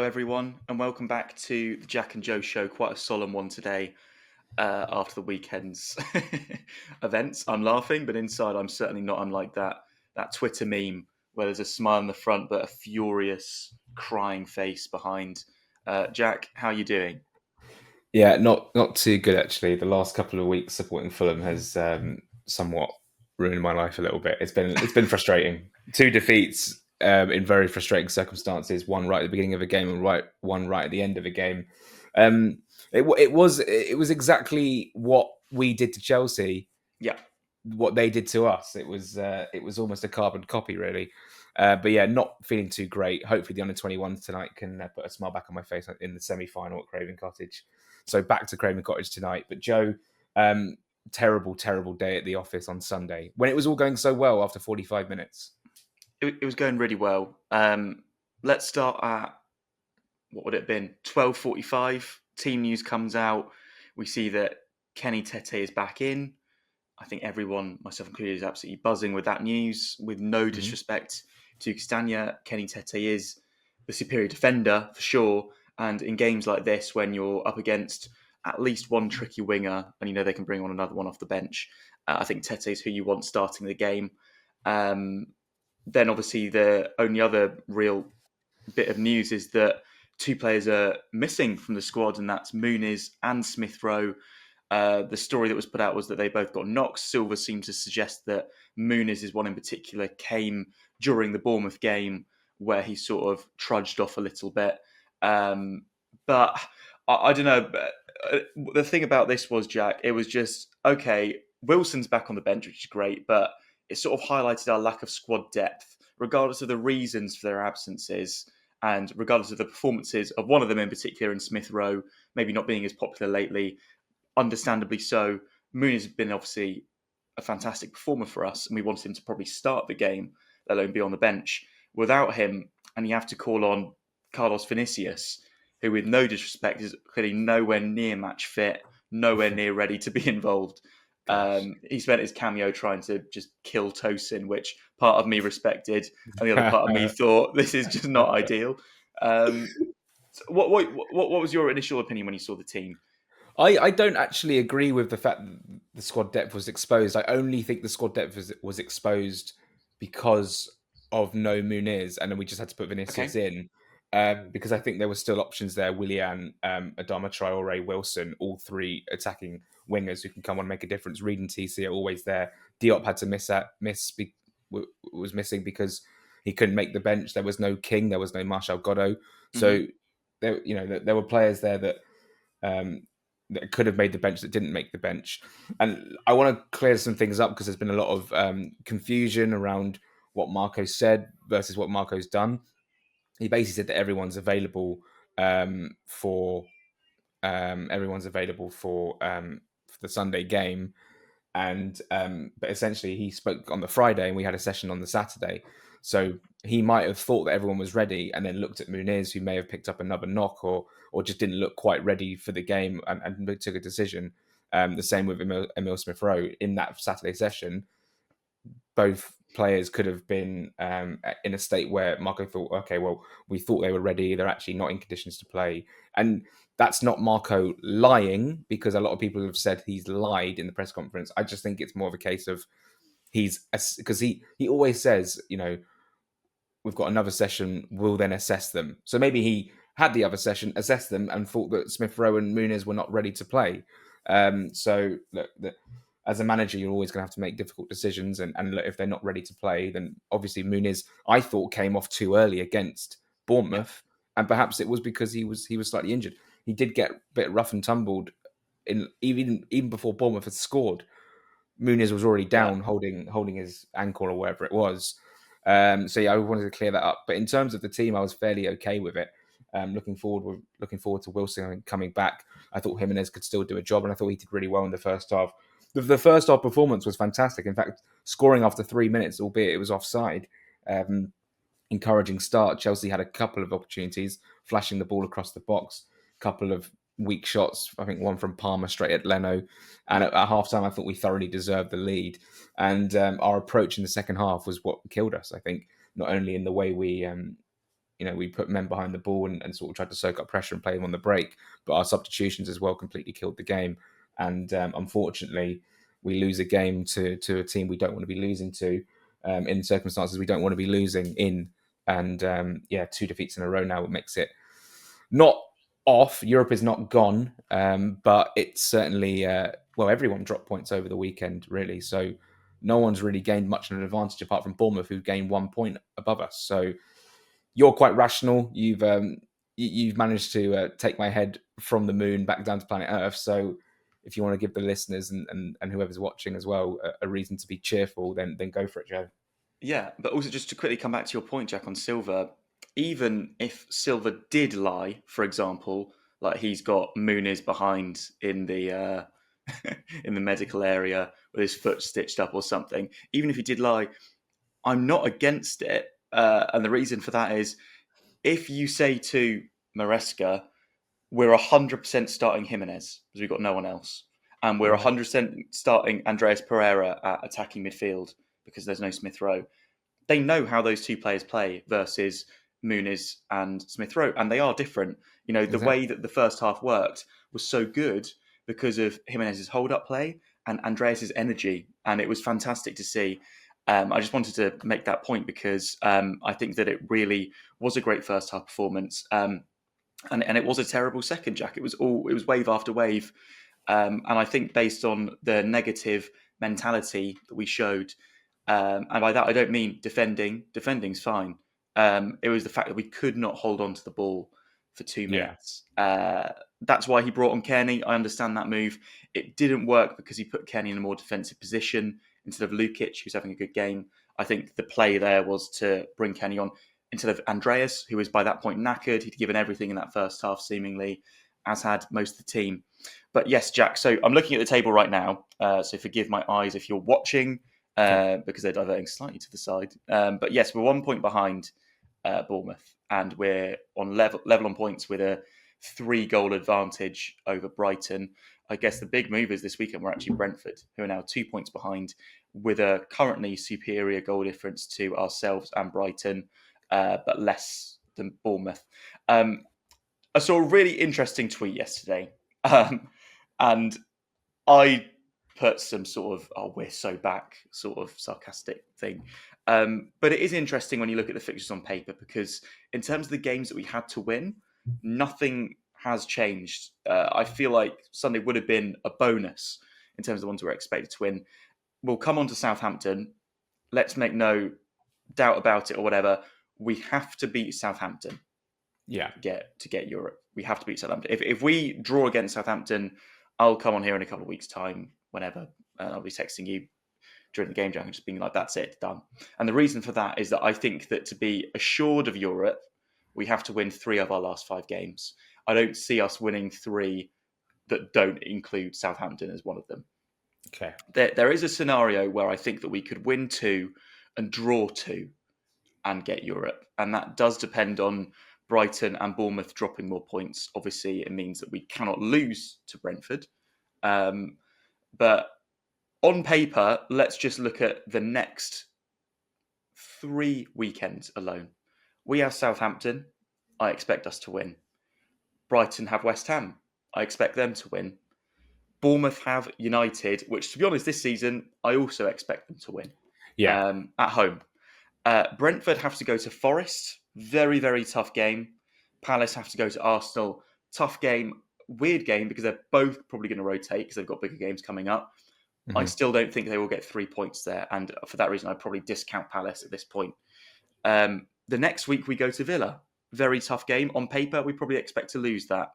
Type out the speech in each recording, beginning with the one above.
everyone, and welcome back to the Jack and Joe show. Quite a solemn one today after the weekend's events. I'm laughing, but inside I'm certainly not unlike that Twitter meme where there's a smile in the front but a furious crying face behind. Jack, how are you doing? Yeah, not too good actually. The last couple of weeks supporting Fulham has somewhat ruined my life a little bit. It's been frustrating. Two defeats in very frustrating circumstances. One right at the beginning of a game and one right at the end of a game. It was exactly what we did to Chelsea. Yeah. What they did to us. It was almost a carbon copy, really. But yeah, not feeling too great. Hopefully, the under-21s tonight can put a smile back on my face in the semi-final at Craven Cottage. So back to Craven Cottage tonight. But Joe, terrible, terrible day at the office on Sunday when it was all going so well after 45 minutes. It was going really well. Let's start at, what would it have been, 12:45. Team news comes out. We see that Kenny Tete is back in. I think everyone, myself included, is absolutely buzzing with that news. With no disrespect to Castagna, Kenny Tete is the superior defender for sure. And in games like this, when you're up against at least one tricky winger, and you know they can bring on another one off the bench, I think Tete is who you want starting the game. Then obviously the only other real bit of news is that two players are missing from the squad, and that's Muniz and Smith Rowe. The story that was put out was that they both got knocks. Silver seemed to suggest that Muniz is one in particular came during the Bournemouth game where he sort of trudged off a little bit. But I don't know. The thing about this was, Jack, it was just, okay, Wilson's back on the bench, which is great, but it sort of highlighted our lack of squad depth, regardless of the reasons for their absences and regardless of the performances of one of them in particular in Smith Rowe, maybe not being as popular lately. Understandably so. Moon has been obviously a fantastic performer for us, and we wanted him to probably start the game, let alone be on the bench. Without him, and you have to call on Carlos Vinicius, who, with no disrespect, is clearly nowhere near match fit, nowhere near ready to be involved. He spent his cameo trying to just kill Tosin, which part of me respected, and the other part of me thought this is just not ideal. So what was your initial opinion when you saw the team? I don't actually agree with the fact that the squad depth was exposed. I only think the squad depth was exposed because of no Muniz, and then we just had to put Vinicius Okay. in because I think there were still options there. Willian, Adama Traore, Wilson, all three attacking wingers who can come on and make a difference. Reed and TC are always there. Diop had to was missing because he couldn't make the bench. There was no King, there was no Marshall Godot. So there were players there that could have made the bench that didn't make the bench. And I want to clear some things up because there's been a lot of confusion around what Marco said versus what Marco's done. He basically said that everyone's available for the Sunday game, and but essentially he spoke on the Friday and we had a session on the Saturday. So he might have thought that everyone was ready and then looked at Muniz, who may have picked up another knock or just didn't look quite ready for the game and took a decision. The same with Emil Smith Rowe in that Saturday session. Both players could have been in a state where Marco thought, okay, well, we thought they were ready. They're actually not in conditions to play. And that's not Marco lying, because a lot of people have said he's lied in the press conference. I just think it's more of a case of because he always says, we've got another session, we'll then assess them. So maybe he had the other session, assessed them, and thought that Smith Rowe and Muniz were not ready to play. So look, as a manager, you're always going to have to make difficult decisions. And look, if they're not ready to play, then obviously Muniz, I thought, came off too early against Bournemouth. Yeah. And perhaps it was because he was slightly injured. He did get a bit rough and tumbled even before Bournemouth had scored. Muniz was already down, holding his ankle or whatever it was. So yeah, I wanted to clear that up. But in terms of the team, I was fairly okay with it. Looking forward to Wilson coming back. I thought Jimenez could still do a job, and I thought he did really well in the first half. The first half performance was fantastic. In fact, scoring after 3 minutes, albeit it was offside. Encouraging start. Chelsea had a couple of opportunities, flashing the ball across the box, a couple of weak shots. I think one from Palmer straight at Leno. And at halftime, I thought we thoroughly deserved the lead. And our approach in the second half was what killed us, I think, not only in the way we we put men behind the ball and sort of tried to soak up pressure and play them on the break. But our substitutions as well completely killed the game. And unfortunately, we lose a game to a team we don't want to be losing to in circumstances we don't want to be losing in. And 2 defeats in a row now makes it not off. Europe is not gone, but it's certainly, everyone dropped points over the weekend, really. So no one's really gained much of an advantage apart from Bournemouth, who gained 1 point above us. So you're quite rational. You've managed to take my head from the moon back down to planet Earth. So if you want to give the listeners and whoever's watching as well a reason to be cheerful, then go for it, Joe. Yeah, but also just to quickly come back to your point, Jack, on Silva, even if Silva did lie, for example, like he's got Muniz behind in the in the medical area with his foot stitched up or something, even if he did lie, I'm not against it. And the reason for that is if you say to Maresca, we're 100% starting Jimenez because we've got no one else, and we're 100% starting Andreas Pereira at attacking midfield because there's no Smith Rowe, they know how those two players play versus Muniz and Smith Rowe, and they are different. The way that the first half worked was so good because of Jimenez's hold-up play and Andreas's energy, and it was fantastic to see. I just wanted to make that point because I think that it really was a great first half performance, and it was a terrible second, Jack. It was wave after wave, and I think based on the negative mentality that we showed. And by that, I don't mean defending. Defending's fine. It was the fact that we could not hold on to the ball for 2 minutes. That's why he brought on Kenny. I understand that move. It didn't work because he put Kenny in a more defensive position instead of Lukic, who's having a good game. I think the play there was to bring Kenny on instead of Andreas, who was by that point knackered. He'd given everything in that first half, seemingly, as had most of the team. But yes, Jack, so I'm looking at the table right now. So forgive my eyes if you're watching. Because they're diverting slightly to the side. But yes, we're 1 point behind Bournemouth, and we're on level on points with a 3-goal advantage over Brighton. I guess the big movers this weekend were actually Brentford, who are now 2 points behind with a currently superior goal difference to ourselves and Brighton, but less than Bournemouth. I saw a really interesting tweet yesterday, and I put some sort of, oh, we're so back sort of sarcastic thing. But it is interesting when you look at the fixtures on paper, because in terms of the games that we had to win, nothing has changed. I feel like Sunday would have been a bonus in terms of the ones we're expected to win. We'll come on to Southampton. Let's make no doubt about it or whatever. We have to beat Southampton. Yeah. To get Europe. We have to beat Southampton. If we draw against Southampton, I'll come on here in a couple of weeks' time, whenever, and I'll be texting you during the game, Jack, and just being like, that's it, done. And the reason for that is that I think that to be assured of Europe, we have to win 3 of our last 5 games. I don't see us winning 3 that don't include Southampton as one of them. Okay. There is a scenario where I think that we could win 2 and draw 2 and get Europe. And that does depend on Brighton and Bournemouth dropping more points. Obviously, it means that we cannot lose to Brentford. But on paper, let's just look at the next 3 weekends alone. We have Southampton. I expect us to win. Brighton have West Ham. I expect them to win. Bournemouth have United, which, to be honest, this season, I also expect them to win. At home. Brentford have to go to Forest. Very, very tough game. Palace have to go to Arsenal. Tough game. Weird game because they're both probably going to rotate because they've got bigger games coming up. Mm-hmm. I still don't think they will get 3 points there. And for that reason, I'd probably discount Palace at this point. The next week, we go to Villa. Very tough game. On paper, we probably expect to lose that.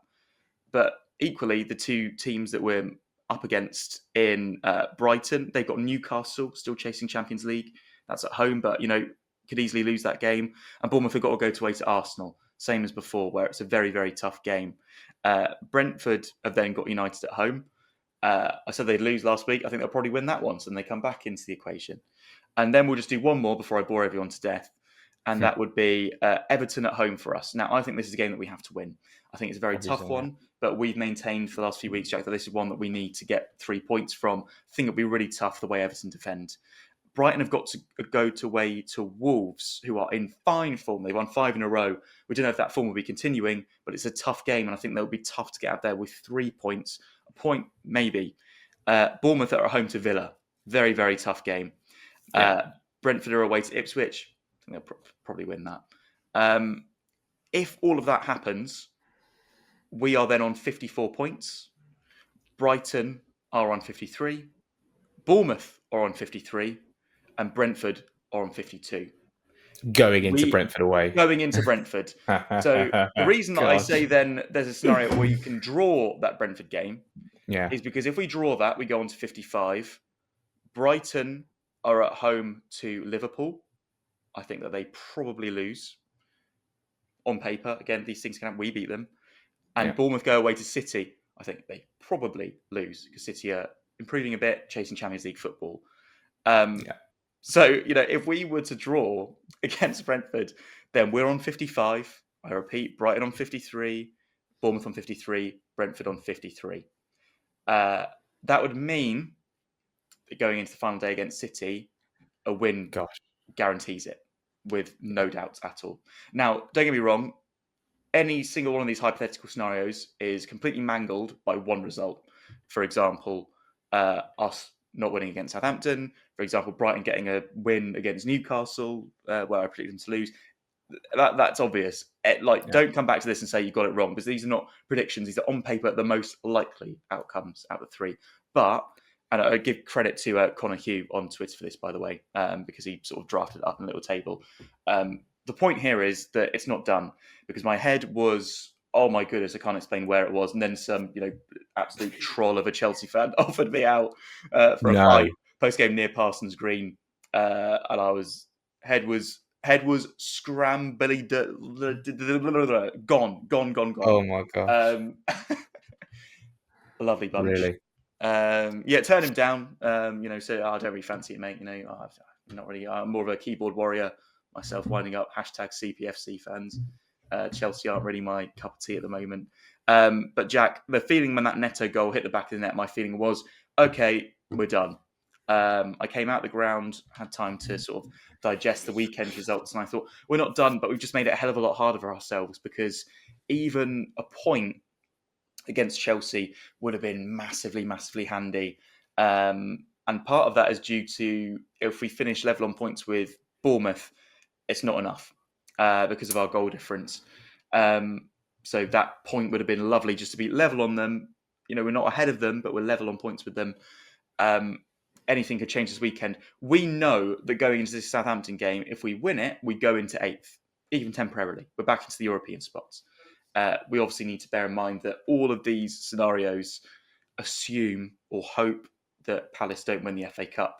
But equally, the 2 teams that we're up against in Brighton, they've got Newcastle still chasing Champions League. That's at home, but, could easily lose that game. And Bournemouth have got to go away to Arsenal, same as before, where it's a very, very tough game. Brentford have then got United at home. I said they'd lose last week. I think they'll probably win that once, and they come back into the equation. And then we'll just do one more before I bore everyone to death. And that would be Everton at home for us. Now, I think this is a game that we have to win. I think it's a very tough one, but we've maintained for the last few weeks, Jack, that this is one that we need to get 3 points from. I think it'll be really tough the way Everton defend. Brighton have got to go away to Wolves, who are in fine form. They've won 5 in a row. We don't know if that form will be continuing, but it's a tough game, and I think they'll be tough to get out there with 3 points. A point, maybe. Bournemouth are at home to Villa. Very, very tough game. Brentford are away to Ipswich. I think they'll probably win that. If all of that happens, we are then on 54 points. Brighton are on 53. Bournemouth are on 53. And Brentford are on 52. Going into Brentford away. Going into Brentford. So the reason that I say then there's a scenario where you can draw that Brentford game is because if we draw that, we go on to 55. Brighton are at home to Liverpool. I think that they probably lose. On paper, again, these things can happen. We beat them. And Bournemouth go away to City. I think they probably lose because City are improving a bit, chasing Champions League football. So, if we were to draw against Brentford, then we're on 55. I repeat, Brighton on 53, Bournemouth on 53, Brentford on 53. That would mean that going into the final day against City, a win guarantees it with no doubts at all. Now, don't get me wrong, any single one of these hypothetical scenarios is completely mangled by one result. For example, us not winning against Southampton. For example, Brighton getting a win against Newcastle, where I predict them to lose. That's obvious. Don't come back to this and say you got it wrong, because these are not predictions. These are on paper the most likely outcomes out of the three. But, and I give credit to Connor Hugh on Twitter for this, by the way, because he sort of drafted it up in a little table. The point here is that it's not done, because my head was, oh my goodness, I can't explain where it was. And then some, absolute troll of a Chelsea fan offered me out for a fight post-game near Parsons Green. And I was, head was scrambly, gone. Oh my gosh. Lovely bunch. Really? Turn him down. So I don't really fancy it, mate. I'm not really. I'm more of a keyboard warrior myself, winding up #CPFC fans. Chelsea aren't really my cup of tea at the moment. But Jack, the feeling when that Neto goal hit the back of the net, my feeling was, okay, we're done. I came out the ground, had time to sort of digest the weekend results, and I thought, we're not done, but we've just made it a hell of a lot harder for ourselves, because even a point against Chelsea would have been massively, massively handy. And part of that is due to, if we finish level on points with Bournemouth, it's not enough because of our goal difference. So that point would have been lovely just to be level on them. We're not ahead of them, but we're level on points with them. Anything could change this weekend. We know that going into this Southampton game, if we win it, we go into 8th, even temporarily. We're back into the European spots. We obviously need to bear in mind that all of these scenarios assume or hope that Palace don't win the FA Cup.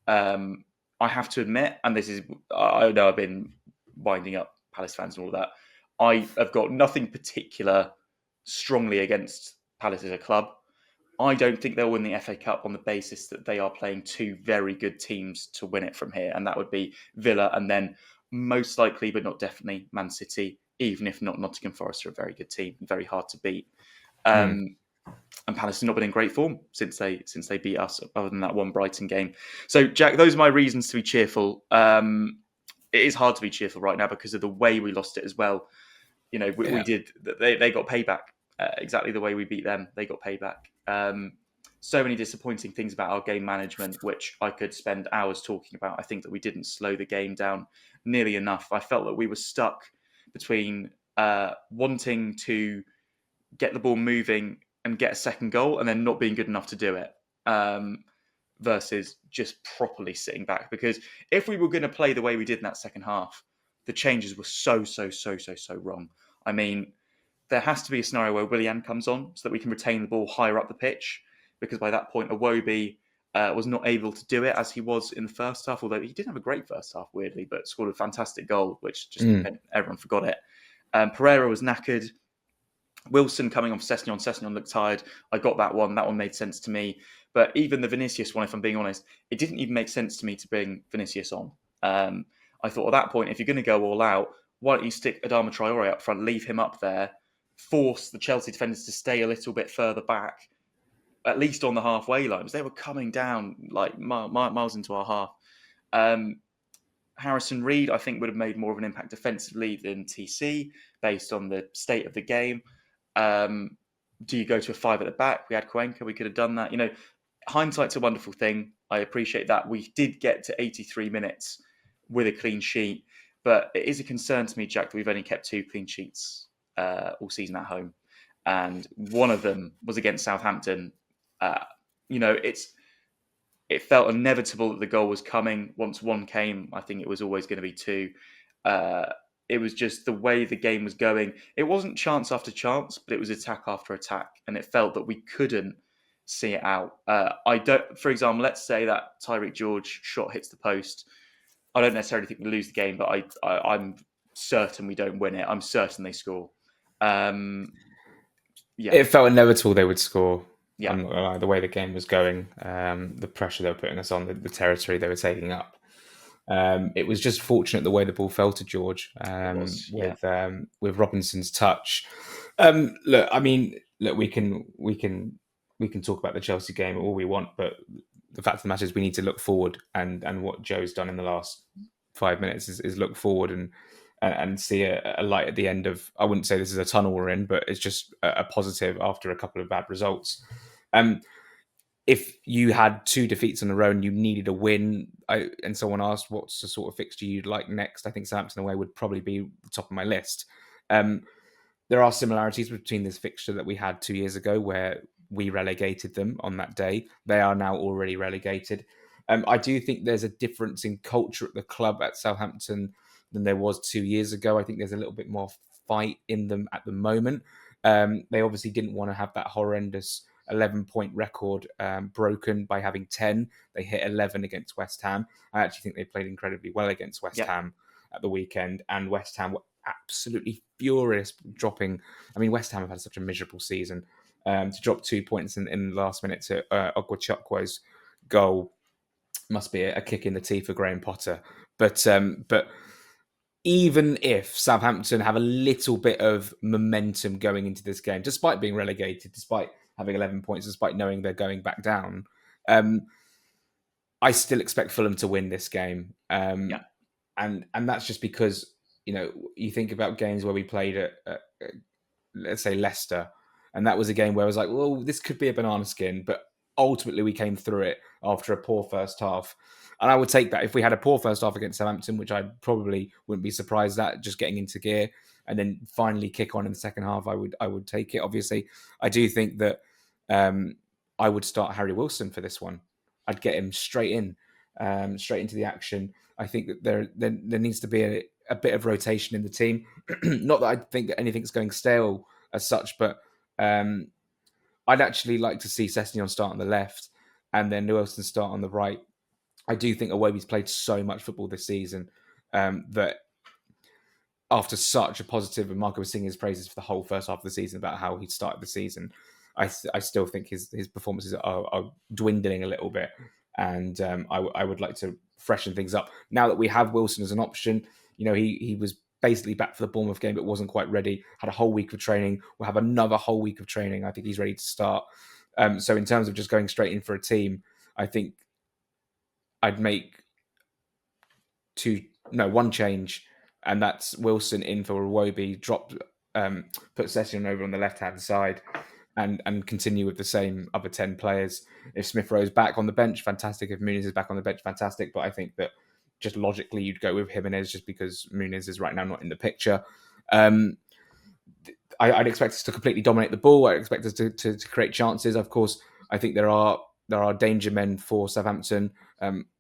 I have to admit, and this is, I know I've been winding up Palace fans and all that, I have got nothing particular strongly against Palace as a club. I don't think they'll win the FA Cup on the basis that they are playing two very good teams to win it from here, and that would be Villa and then most likely, but not definitely, Man City, even if not Nottingham Forest are a very good team, very hard to beat. And Palace has not been in great form since they beat us, other than that one Brighton game. So, Jack, those are my reasons to be cheerful. It is hard to be cheerful right now because of the way we lost it as well. We did. They got payback exactly the way we beat them. They got payback. So many disappointing things about our game management, which I could spend hours talking about. I think that we didn't slow the game down nearly enough. I felt that we were stuck between wanting to get the ball moving and get a second goal and then not being good enough to do it, versus just properly sitting back. Because if we were going to play the way we did in that second half, the changes were so wrong. I mean, there has to be a scenario where Willian comes on so that we can retain the ball higher up the pitch, because by that point, Iwobi was not able to do it as he was in the first half, although he did have a great first half, weirdly, but scored a fantastic goal, which just everyone forgot it. Pereira was knackered. Wilson coming off Sessegnon looked tired. I got that one. That one made sense to me. But even the Vinicius one, if I'm being honest, it didn't even make sense to me to bring Vinicius on. I thought at that point, if you're going to go all out, why don't you stick Adama Traore up front, leave him up there, force the Chelsea defenders to stay a little bit further back, at least on the halfway line, because they were coming down like miles into our half. Harrison Reed, I think, would have made more of an impact defensively than TC based on the state of the game. Do you go to a five at the back? We had Cuenca, we could have done that. Hindsight's a wonderful thing. I appreciate that. We did get to 83 minutes with a clean sheet, but it is a concern to me, Jack, that we've only kept 2 clean sheets all season at home. And one of them was against Southampton. It felt inevitable that the goal was coming. Once one came, I think it was always going to be 2. It was just the way the game was going. It wasn't chance after chance, but it was attack after attack, and it felt that we couldn't see it out. I don't. For example, let's say that Tyreek George shot hits the post. I don't necessarily think we lose the game, but I'm certain we don't win it. I'm certain they score. It felt inevitable they would score. Yeah. I'm not gonna lie, the way the game was going, the pressure they were putting us on, the territory they were taking up. It was just fortunate the way the ball fell to George with Robinson's touch. Look, we can talk about the Chelsea game all we want, but the fact of the matter is we need to look forward, and what Joe's done in the last 5 minutes is look forward and see a light at the end of, I wouldn't say this is a tunnel we're in, but it's just a positive after a couple of bad results. If you had 2 defeats in a row and you needed a win, and someone asked what's the sort of fixture you'd like next, I think Southampton away would probably be the top of my list. There are similarities between this fixture that we had 2 years ago where we relegated them on that day. They are now already relegated. I do think there's a difference in culture at the club at Southampton than there was 2 years ago. I think there's a little bit more fight in them at the moment. They obviously didn't want to have that horrendous 11-point record broken by having 10. They hit 11 against West Ham. I actually think they played incredibly well against West Ham at the weekend, and West Ham were absolutely furious dropping. West Ham have had such a miserable season. To drop 2 points in the last minute to Ogwachukwo's goal must be a kick in the teeth for Graham Potter. But even if Southampton have a little bit of momentum going into this game, despite being relegated, despite having 11 points, despite knowing they're going back down, I still expect Fulham to win this game. And that's just because, you think about games where we played at let's say Leicester, and that was a game where I was like, well, this could be a banana skin, but ultimately we came through it after a poor first half. And I would take that. If we had a poor first half against Southampton, which I probably wouldn't be surprised at, just getting into gear and then finally kick on in the second half, I would take it. Obviously, I do think that I would start Harry Wilson for this one. I'd get him straight into the action. I think that there needs to be a bit of rotation in the team. Not that I think that anything's going stale as such, but I'd actually like to see Sessegnon start on the left and then Wilson start on the right. I do think Iwobi's played so much football this season that after such a positive, and Marco was singing his praises for the whole first half of the season about how he started the season, I still think his performances are dwindling a little bit, and I would like to freshen things up. Now that we have Wilson as an option, he was basically back for the Bournemouth game, but wasn't quite ready. Had a whole week of training. We'll have another whole week of training. I think he's ready to start. So in terms of just going straight in for a team, I think I'd make one change, and that's Wilson in for Iwobi, put Sessegnon over on the left-hand side, and continue with the same other 10 players. If Smith Rowe's back on the bench, fantastic. If Muniz is back on the bench, fantastic. But I think that just logically you'd go with Jimenez just because Muniz is right now not in the picture. I'd expect us to completely dominate the ball. I'd expect us to create chances. Of course, I think there are danger men for Southampton.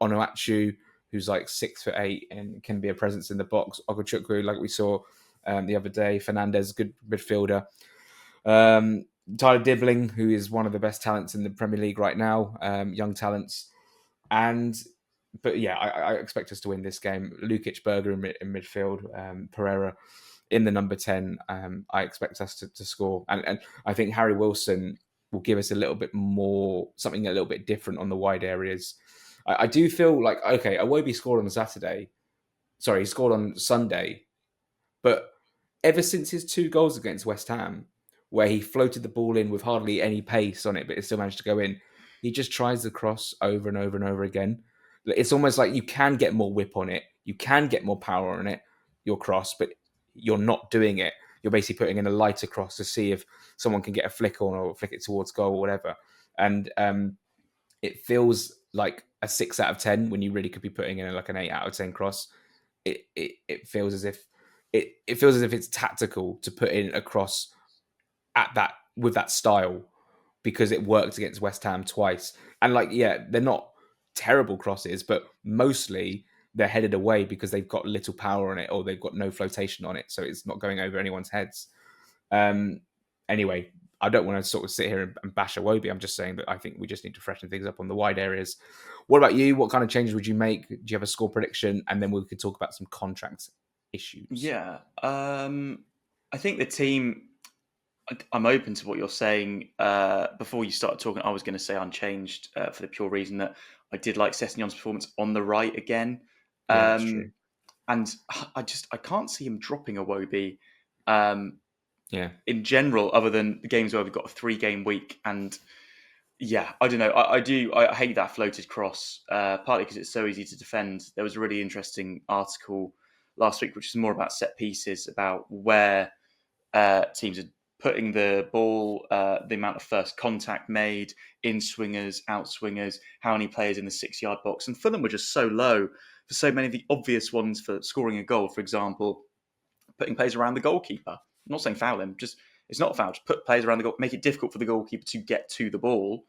Onuachu, who's like 6'8" and can be a presence in the box. Ogwachukwu, like we saw the other day. Fernandez, good midfielder. Tyler Dibbling, who is one of the best talents in the Premier League right now, young talents. But yeah, I expect us to win this game. Lukic, Berger in midfield, Pereira in the number 10. I expect us to score. And I think Harry Wilson will give us a little bit more, something a little bit different on the wide areas. I do feel like, okay, Iwobi scored on Saturday. Sorry, he scored on Sunday. But ever since his 2 goals against West Ham, where he floated the ball in with hardly any pace on it, but it still managed to go in, he just tries the cross over and over and over again. It's almost like you can get more whip on it, you can get more power on it, your cross, but you're not doing it. You're basically putting in a lighter cross to see if someone can get a flick on or flick it towards goal or whatever. And it feels like a 6 out of 10 when you really could be putting in like an 8 out of 10 cross. It feels as if it feels as if it's tactical to put in a cross at that with that style because it worked against West Ham twice. And like, yeah, they're not terrible crosses, but mostly they're headed away because they've got little power on it or they've got no flotation on it, so it's not going over anyone's heads. Anyway, I don't want to sort of sit here and bash Iwobi. I'm just saying that I think we just need to freshen things up on the wide areas. What about you? What kind of changes would you make? Do you have a score prediction? And then we could talk about some contract issues. Yeah, I think the team. I'm open to what you're saying. Before you started talking, I was going to say unchanged for the pure reason that I did like Sessegnon's performance on the right again. Yeah, that's true. And I can't see him dropping Iwobi. Yeah. In general, other than the games where we've got a 3-game week. And yeah, I don't know. I hate that floated cross, partly because it's so easy to defend. There was a really interesting article last week, which is more about set pieces, about where teams are putting the ball, the amount of first contact made, in swingers, out swingers, how many players in the 6-yard box. And Fulham were just so low for so many of the obvious ones for scoring a goal. For example, putting players around the goalkeeper. I'm not saying foul him, just it's not a foul. Just put players around the goal, make it difficult for the goalkeeper to get to the ball,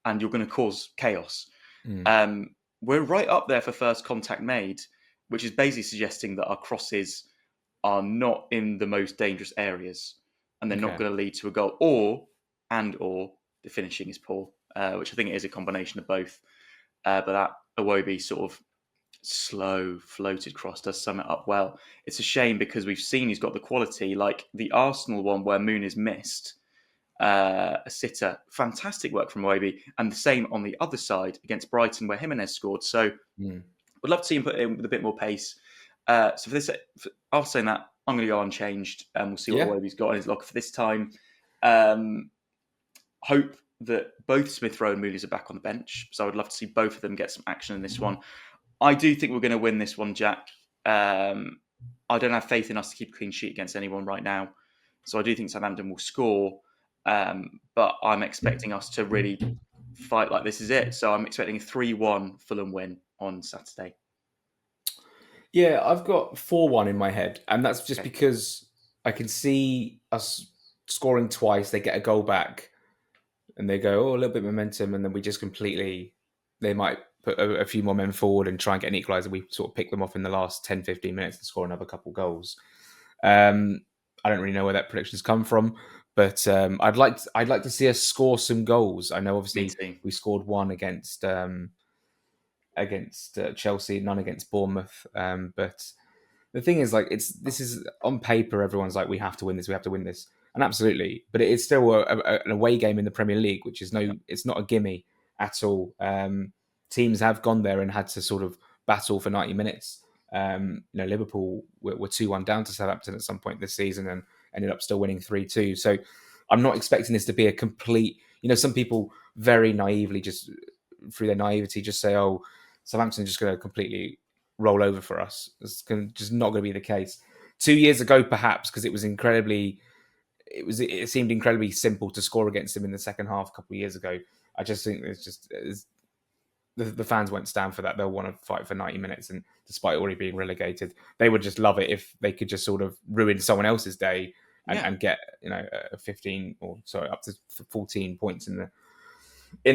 and you're going to cause chaos. We're right up there for first contact made, which is basically suggesting that our crosses are not in the most dangerous areas, and they're not going to lead to a goal, or the finishing is poor, which I think it is a combination of both. But that Iwobi sort of slow floated cross does sum it up well. It's a shame because we've seen he's got the quality, like the Arsenal one where Muniz missed a sitter. Fantastic work from Iwobi, and the same on the other side against Brighton where Jimenez scored. So would love to see him put in with a bit more pace. So for this, after saying that, I'm going to go unchanged, and we'll see what Iwobi's got in his locker for this time. Hope that both Smith Rowe and Muniz are back on the bench, so I would love to see both of them get some action in this one. I do think we're going to win this one, Jack. I don't have faith in us to keep a clean sheet against anyone right now. So I do think Southampton will score. But I'm expecting us to really fight like this is it. So I'm expecting a 3-1 Fulham win on Saturday. Yeah, I've got 4-1 in my head. And that's just because I can see us scoring twice. They get a goal back and they go, a little bit of momentum. And then we just completely, they might put a few more men forward and try and get an equaliser. We sort of pick them off in the last 10, 15 minutes and score another couple goals. I don't really know where that prediction's come from, but I'd like to see us score some goals. I know obviously we scored one against Chelsea, none against Bournemouth. But the thing is, like, this is on paper, everyone's like, we have to win this, and absolutely, but it's still an away game in the Premier League, which is it's not a gimme at all. Teams have gone there and had to sort of battle for 90 minutes. Liverpool were 2-1 down to Southampton at some point this season and ended up still winning 3-2. So I'm not expecting this to be a complete, some people very naively, just through their naivety, just say, oh, Southampton just going to completely roll over for us. It's just not going to be the case. 2 years ago, perhaps, because it seemed incredibly simple to score against them in the second half a couple of years ago. I just think the fans won't stand for that. They'll want to fight for 90 minutes, and despite already being relegated, they would just love it if they could just sort of ruin someone else's day and get 15 up to 14 points in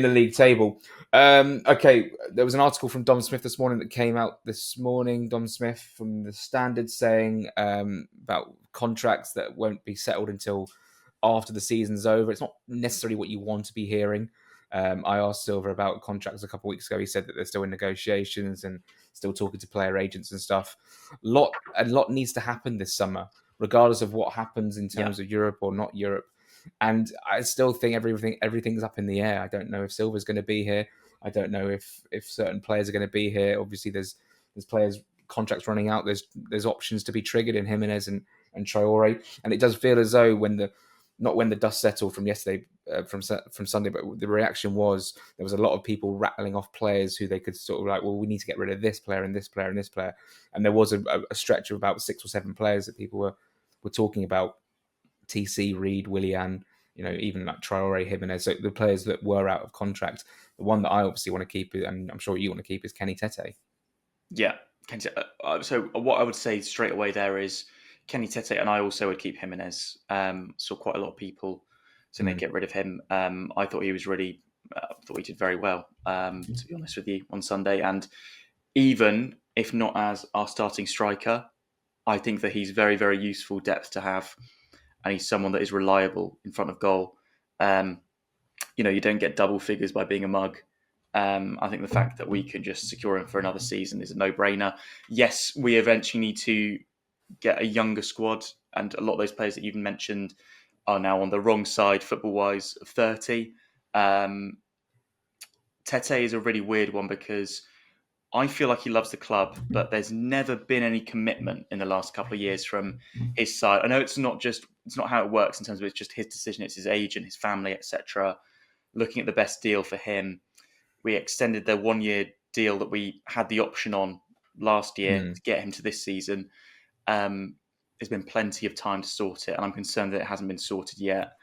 the league table. Okay, there was an article from Dom Smith this morning that came out this morning. Dom Smith from the Standard saying about contracts that won't be settled until after the season's over. It's not necessarily what you want to be hearing. I asked Silver about contracts a couple of weeks ago. He said that they're still in negotiations and still talking to player agents and stuff. A lot needs to happen this summer, regardless of what happens in terms of Europe or not Europe. And I still think everything's up in the air. I don't know if Silver's going to be here. I don't know if certain players are going to be here. Obviously, there's players' contracts running out. There's options to be triggered in Jimenez and Traore. And it does feel as though when not when the dust settled from yesterday, from Sunday, but the reaction was there was a lot of people rattling off players who they could sort of like, well, we need to get rid of this player and this player and this player, and there was a stretch of about 6 or 7 players that people were talking about. TC, Reed, Willian, even like Traore, Jimenez, so the players that were out of contract. The one that I obviously want to keep, and I'm sure you want to keep, is Kenny Tete. Yeah. So what I would say straight away there is Kenny Tete, and I also would keep Jimenez. Saw quite a lot of people saying they'd get rid of him. I thought he was really, thought he did very well, to be honest with you, on Sunday. And even if not as our starting striker, I think that he's very, very useful depth to have. And he's someone that is reliable in front of goal. You don't get double figures by being a mug. I think the fact that we can just secure him for another season is a no-brainer. Yes, we eventually need to get a younger squad, and a lot of those players that you've mentioned are now on the wrong side, football-wise, of 30. Tete is a really weird one because I feel like he loves the club, but there's never been any commitment in the last couple of years from his side. I know it's not how it works in terms of it's just his decision, it's his agent, his family, etc. Looking at the best deal for him, we extended the 1-year deal that we had the option on last year to get him to this season. There's been plenty of time to sort it, and I'm concerned that it hasn't been sorted yet.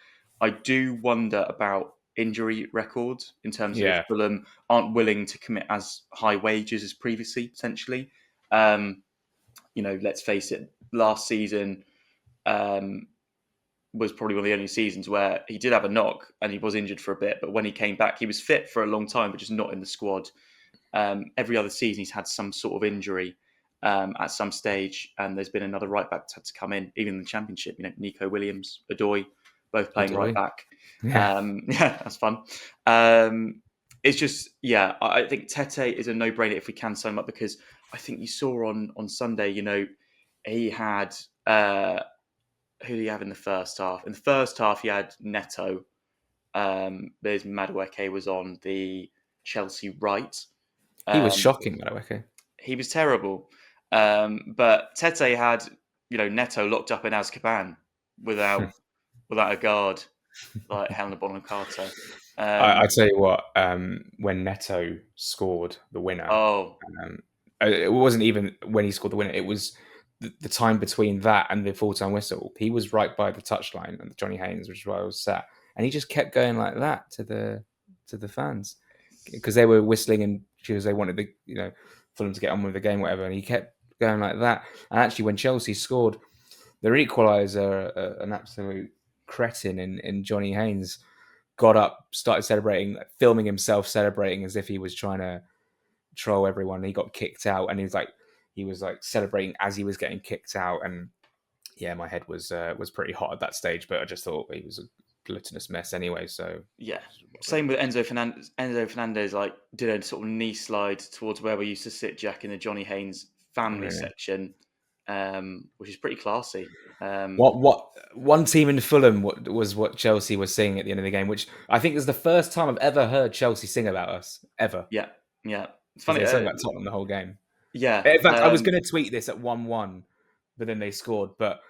I do wonder about injury records in terms of if Fulham aren't willing to commit as high wages as previously, potentially. Let's face it, last season was probably one of the only seasons where he did have a knock and he was injured for a bit, but when he came back, he was fit for a long time, but just not in the squad. Every other season, he's had some sort of injury at some stage, and there's been another right back to come in, even in the Championship. Nico Williams, Odoi, both playing right back. Yeah, that's fun. It's just, I think Tete is a no-brainer if we can sign him up, because I think you saw on Sunday, he had... who do you have in the first half? In the first half, you had Neto. There's Madueke was on the Chelsea right. He was shocking, Madueke. He was terrible. But Tete had, Neto locked up in Azkaban without a guard, like Helena Bonham Carter. I tell you what, when Neto scored the winner, it wasn't even when he scored the winner. It was the time between that and the full-time whistle. He was right by the touchline and Johnny Haynes, which is where I was sat, and he just kept going like that to the fans because they were whistling and because they wanted Fulham to get on with the game, whatever. And he kept going like that. And actually, when Chelsea scored their equaliser, an absolute cretin in Johnny Haynes got up, started celebrating, filming himself celebrating as if he was trying to troll everyone. He got kicked out, and he was celebrating as he was getting kicked out. And yeah, my head was pretty hot at that stage, but I just thought he was a gluttonous mess anyway. So yeah, same with Enzo Fernandez. Enzo Fernandez did a sort of knee slide towards where we used to sit, Jack, in the Johnny Haynes family section, which is pretty classy. What one team in Fulham was what Chelsea was singing at the end of the game, which I think is the first time I've ever heard Chelsea sing about us ever. Yeah. It's funny. They sang about Tottenham the whole game. Yeah. In fact, I was going to tweet this at 1-1, but then they scored. But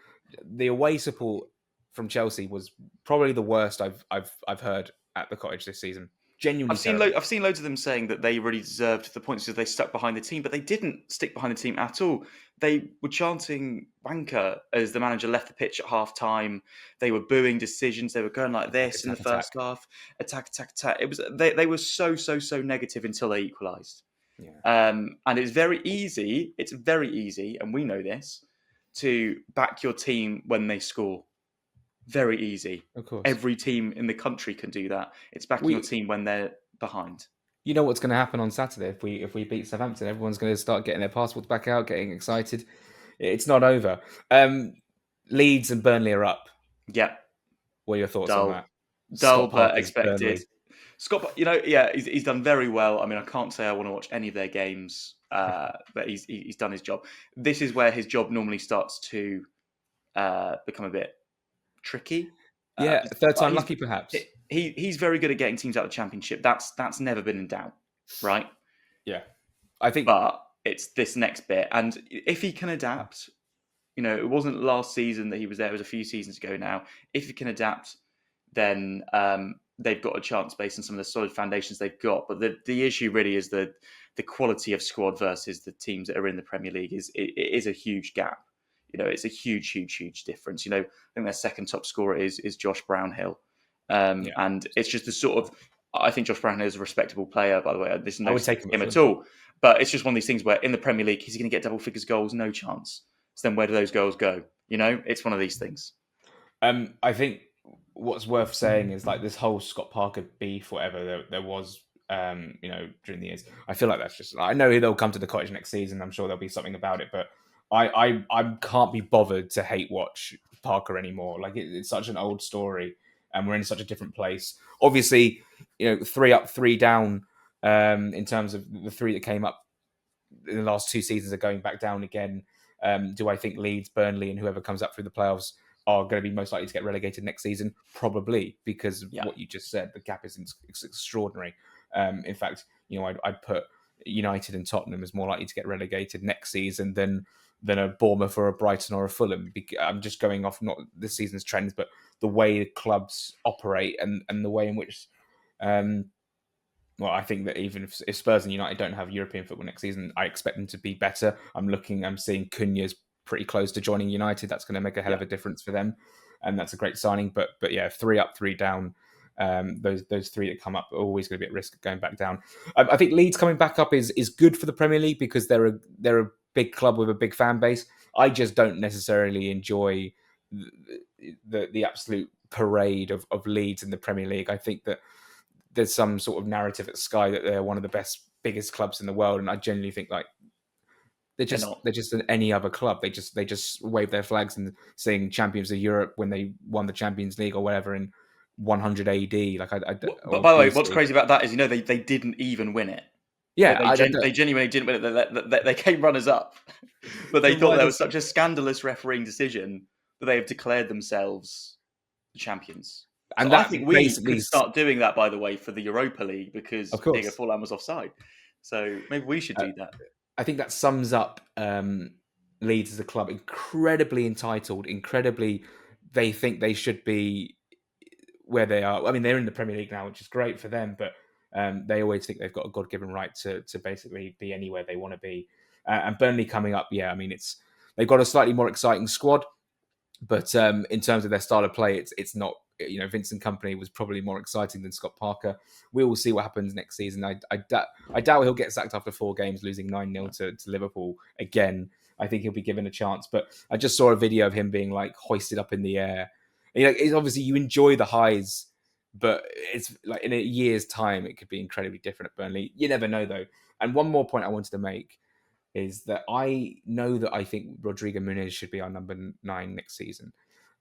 the away support from Chelsea was probably the worst I've heard at the Cottage this season. Genuinely, I've seen loads of them saying that they really deserved the points because they stuck behind the team, but they didn't stick behind the team at all. They were chanting "wanker" as the manager left the pitch at half time. They were booing decisions. They were going like this in the first half. Attack. It was they were so negative until they equalised. Yeah. And it's very easy, and we know this, to back your team when they score. Very easy. Of course. Every team in the country can do that. It's backing your team when they're behind. You know what's going to happen on Saturday if we beat Southampton? Everyone's going to start getting their passports back out, getting excited. It's not over. Leeds and Burnley are up. Yeah. What are your thoughts on that? Dull, but expected. Burnley. Scott, he's done very well. I mean, I can't say I want to watch any of their games, but he's done his job. This is where his job normally starts to become a bit tricky. Yeah, third time lucky, perhaps. He's very good at getting teams out of the Championship. That's never been in doubt, right? Yeah, I think. But it's this next bit, and if he can adapt, It wasn't last season that he was there. It was a few seasons ago now. If he can adapt, then they've got a chance based on some of the solid foundations they've got. But the issue really is the quality of squad versus the teams that are in the Premier League it is a huge gap. It's a huge difference. I think their second top scorer is Josh Brownhill, Yeah, and it's just the sort of. I think Josh Brownhill is a respectable player. By the way, there's I no would take stick him to at him at Fulham. all. But it's just one of these things where in the Premier League, he's going to get double figures goals, no chance. So then where do those goals go? It's one of these things. I think what's worth saying is like this whole Scott Parker beef, whatever there was, during the years. I feel like that's just. I know they'll come to the cottage next season. I'm sure there'll be something about it, but I can't be bothered to hate watch Parker anymore. Like it's such an old story, and we're in such a different place. Obviously, 3 up, 3 down. In terms of the 3 that came up in the last 2 seasons are going back down again. Do I think Leeds, Burnley, and whoever comes up through the playoffs are going to be most likely to get relegated next season? Probably, because of Yeah. what you just said. The gap is extraordinary. In fact, I'd put United and Tottenham as more likely to get relegated next season than a Bournemouth or a Brighton or a Fulham. I'm just going off not this season's trends, but the way clubs operate and the way in which. Well, I think that even if Spurs and United don't have European football next season, I expect them to be better. I'm seeing Cunha's pretty close to joining United. That's going to make a hell of a difference for them, and that's a great signing. But yeah, 3 up, 3 down. Those 3 that come up are always going to be at risk of going back down. I think Leeds coming back up is good for the Premier League because they're a big club with a big fan base. I just don't necessarily enjoy the absolute parade of Leeds in the Premier League. I think that there's some sort of narrative at Sky that they're one of the biggest clubs in the world, and I genuinely think like they're just any other club. They just wave their flags and sing champions of Europe when they won the Champions League or whatever in 100 AD. Like But by the way, what's crazy about that is they didn't even win it. Yeah, they genuinely didn't win it. They came runners up, but they thought there was such a scandalous refereeing decision that they have declared themselves the champions. And so I think we could start doing that, by the way, for the Europa League because Diego Forlan was offside. So maybe we should do that. I think that sums up Leeds as a club. Incredibly entitled, they think they should be where they are. I mean, they're in the Premier League now, which is great for them, but they always think they've got a God-given right to basically be anywhere they want to be. And Burnley coming up, yeah, I mean, they've got a slightly more exciting squad, but in terms of their style of play, it's not. Vincent Kompany was probably more exciting than Scott Parker. We will see what happens next season. I doubt he'll get sacked after 4 games, losing 9-0 to Liverpool again. I think he'll be given a chance. But I just saw a video of him being like hoisted up in the air. It's obviously you enjoy the highs, but it's like in a year's time, it could be incredibly different at Burnley. You never know though. And one more point I wanted to make is that I know that I think Rodrigo Muniz should be our number 9 next season.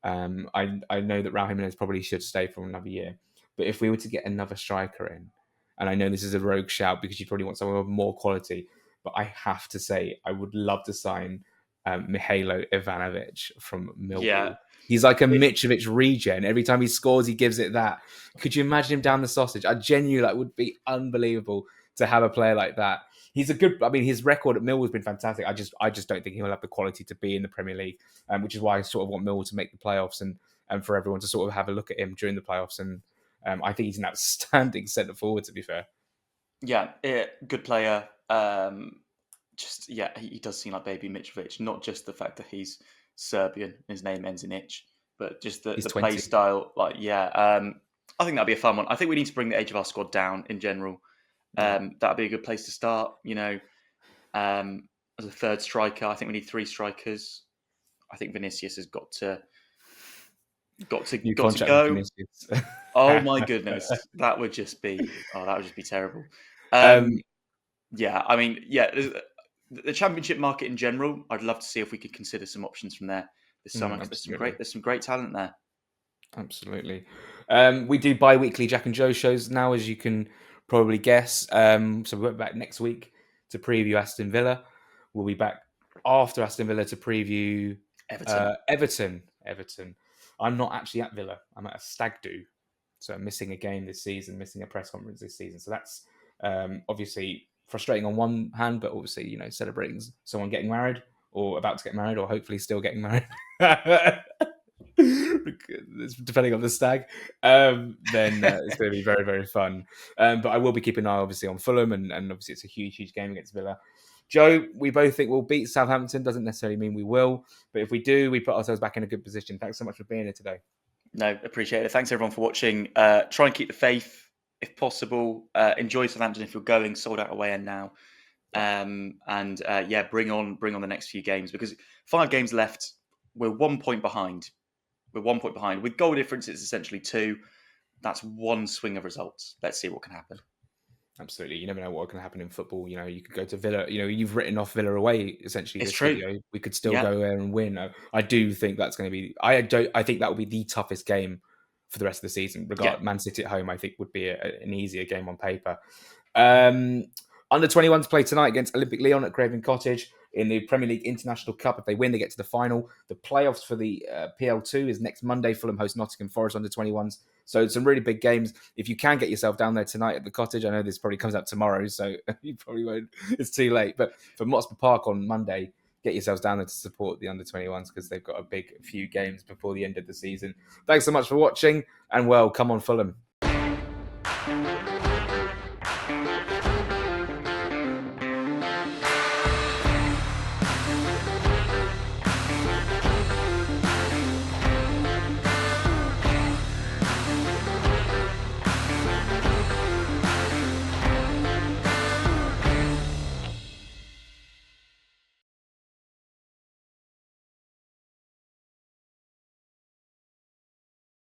I know that Raul Jimenez probably should stay for another year. But if we were to get another striker in, and I know this is a rogue shout because you probably want someone with more quality, but I have to say I would love to sign Mihailo Ivanovic from Millwall. Yeah. He's like a Mitrovic regen. Every time he scores, he gives it that. Could you imagine him down the sausage? I genuinely would be unbelievable to have a player like that. He's a good. I mean, his record at Millwall has been fantastic. I just don't think he'll have the quality to be in the Premier League, which is why I sort of want Millwall to make the playoffs and for everyone to sort of have a look at him during the playoffs. And I think he's an outstanding centre forward. To be fair, yeah, good player. He does seem like baby Mitrovic. Not just the fact that he's Serbian, his name ends in itch, but just the play style. I think that'd be a fun one. I think we need to bring the age of our squad down in general. That'd be a good place to start. As a third striker, I think we need 3 strikers. I think Vinicius has got to go. Oh my goodness, that would just be terrible. The Championship market in general, I'd love to see if we could consider some options from there this summer. There's some great talent there. Absolutely. We do bi-weekly Jack and Joe shows now, as you can probably guess. So we're back next week to preview Aston Villa. We'll be back after Aston Villa to preview Everton. I'm not actually at Villa. I'm at a stag do. So I'm missing a game this season, missing a press conference this season. So that's obviously frustrating on one hand, but obviously, celebrating someone getting married or about to get married, or hopefully still getting married. Depending on the stag, then it's going to be very, very fun. But I will be keeping an eye, obviously, on Fulham, and obviously it's a huge, huge game against Villa. Joe, we both think we'll beat Southampton. Doesn't necessarily mean we will, but if we do, we put ourselves back in a good position. Thanks so much for being here today. No, appreciate it. Thanks everyone for watching. Try and keep the faith if possible. Enjoy Southampton if you're going. Sold out away and now. Bring on the next few games, because 5 games left. We're 1 point behind. With goal difference, it's essentially 2. That's 1 swing of results. Let's see what can happen. Absolutely, you never know what can happen in football. You know, you could go to Villa. You know, you've written off Villa away essentially. It's this true. Video. We could still go there and win. I do think that's going to be. I think that will be the toughest game for the rest of the season. Man City at home, I think, would be an easier game on paper. Under 21s play tonight against Olympic Lyon at Craven Cottage in the Premier League International Cup. If they win, they get to the final. The playoffs for the PL2 is next Monday. Fulham host Nottingham Forest under 21s. So some really big games. If you can get yourself down there tonight at the Cottage, I know this probably comes out tomorrow, so you probably won't. It's too late. But for Motspur Park on Monday, get yourselves down there to support the under 21s, because they've got a big few games before the end of the season. Thanks so much for watching, and well, come on Fulham.